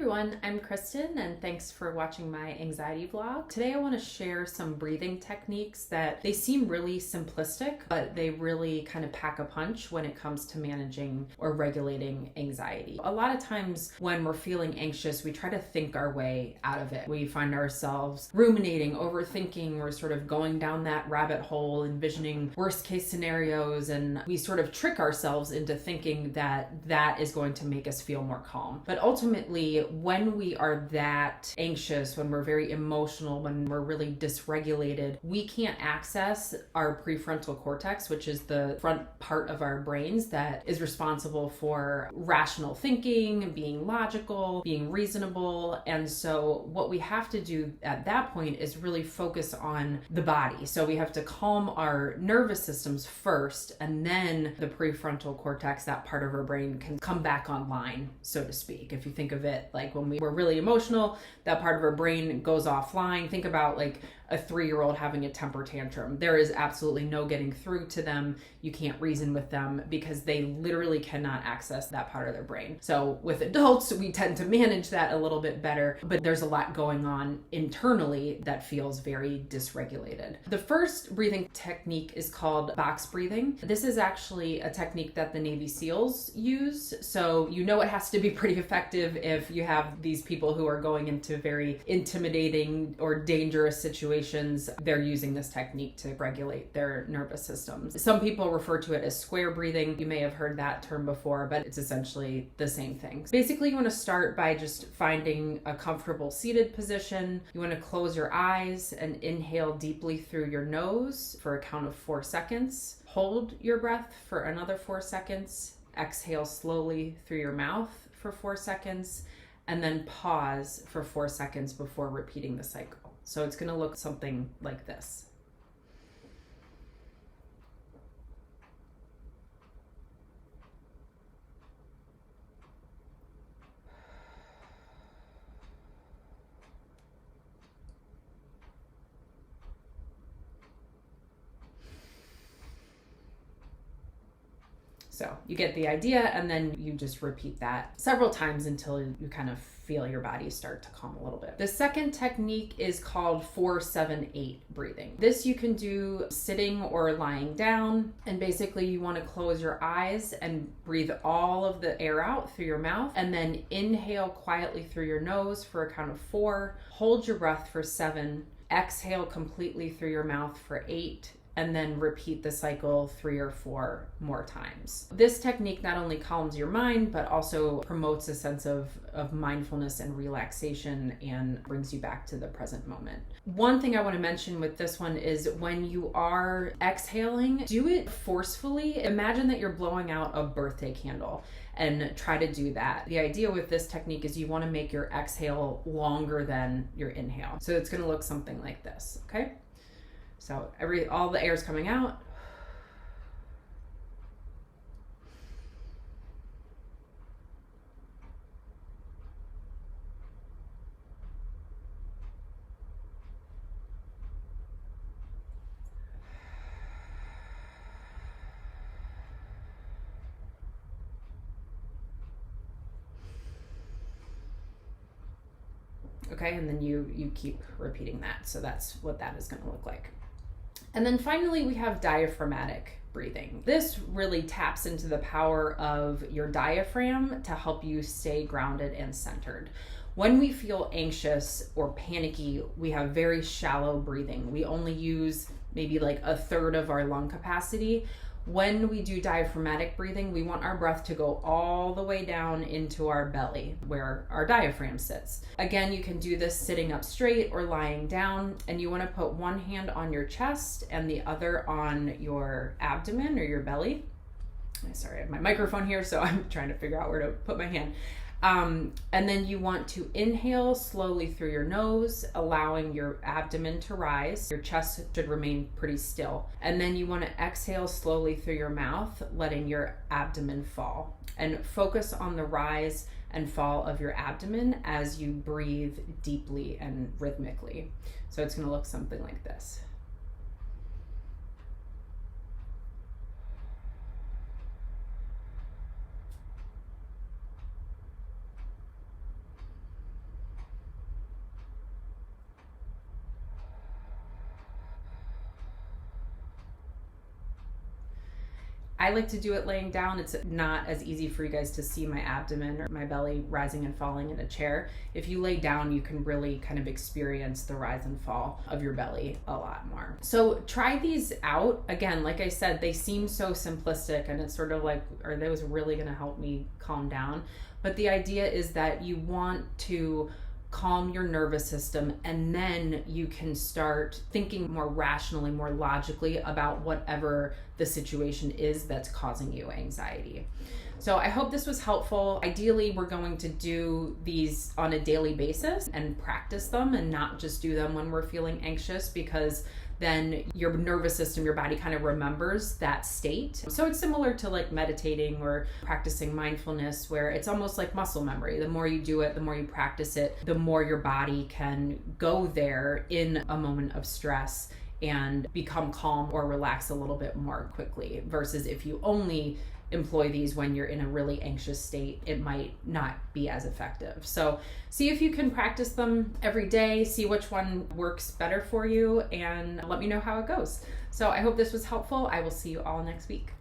everyone, I'm Kristen and thanks for watching my anxiety vlog. Today I want to share some breathing techniques that they seem really simplistic, but they really kind of pack a punch when it comes to managing or regulating anxiety. A lot of times when we're feeling anxious, we try to think our way out of it. We find ourselves ruminating, overthinking, or sort of going down that rabbit hole, envisioning worst case scenarios, and we sort of trick ourselves into thinking that that is going to make us feel more calm. But ultimately, when we are that anxious, when we're very emotional, when we're really dysregulated, we can't access our prefrontal cortex, which is the front part of our brains that is responsible for rational thinking, being logical, being reasonable. And so what we have to do at that point is really focus on the body. So we have to calm our nervous systems first, and then the prefrontal cortex, that part of our brain, can come back online, so to speak. If you think of it like when we were really emotional, that part of our brain goes offline. Think about like a 3-year-old having a temper tantrum. There is absolutely no getting through to them. You can't reason with them because they literally cannot access that part of their brain. So with adults, we tend to manage that a little bit better, but there's a lot going on internally that feels very dysregulated. The first breathing technique is called box breathing. This is actually a technique that the Navy SEALs use. So you know it has to be pretty effective if you have these people who are going into very intimidating or dangerous situations. They're using this technique to regulate their nervous systems. Some people refer to it as square breathing. You may have heard that term before, but it's essentially the same thing. Basically, you want to start by just finding a comfortable seated position. You want to close your eyes and inhale deeply through your nose for a count of 4 seconds. Hold your breath for another 4 seconds. Exhale slowly through your mouth for 4 seconds, and then pause for 4 seconds before repeating the cycle. So it's going to look something like this. So you get the idea, and then you just repeat that several times until you kind of feel your body start to calm a little bit. The second technique is called 4-7-8 breathing. This you can do sitting or lying down, and basically you want to close your eyes and breathe all of the air out through your mouth, and then inhale quietly through your nose for a count of 4, hold your breath for 7, exhale completely through your mouth for 8, and then repeat the cycle 3 or 4 more times. This technique not only calms your mind, but also promotes a sense of mindfulness and relaxation and brings you back to the present moment. One thing I want to mention with this one is when you are exhaling, do it forcefully. Imagine that you're blowing out a birthday candle and try to do that. The idea with this technique is you want to make your exhale longer than your inhale. So it's going to look something like this, okay? So all the air is coming out. Okay, and then you keep repeating that. So that's what that is going to look like. And then finally, we have diaphragmatic breathing. This really taps into the power of your diaphragm to help you stay grounded and centered. When we feel anxious or panicky, we have very shallow breathing. We only use maybe like 1/3 of our lung capacity. When we do diaphragmatic breathing, we want our breath to go all the way down into our belly where our diaphragm sits. Again, you can do this sitting up straight or lying down, and you want to put one hand on your chest and the other on your abdomen or your belly. Sorry, I have my microphone here, so I'm trying to figure out where to put my hand. And then you want to inhale slowly through your nose, allowing your abdomen to rise. Your chest should remain pretty still. And then you want to exhale slowly through your mouth, letting your abdomen fall. And focus on the rise and fall of your abdomen as you breathe deeply and rhythmically. So it's going to look something like this. I like to do it laying down. It's not as easy for you guys to see my abdomen or my belly rising and falling in a chair. If you lay down, you can really kind of experience the rise and fall of your belly a lot more. So try these out. Again, like I said, they seem so simplistic and it's sort of like, are those really going to help me calm down? But the idea is that you want to calm your nervous system, and then you can start thinking more rationally, more logically about whatever the situation is that's causing you anxiety. So I hope this was helpful. Ideally, we're going to do these on a daily basis and practice them and not just do them when we're feeling anxious, because then your nervous system, your body kind of remembers that state. So it's similar to like meditating or practicing mindfulness, where it's almost like muscle memory. The more you do it, the more you practice it, the more your body can go there in a moment of stress and become calm or relax a little bit more quickly, versus if you only employ these when you're in a really anxious state, it might not be as effective. So see if you can practice them every day, see which one works better for you, and let me know how it goes. So I hope this was helpful. I will see you all next week.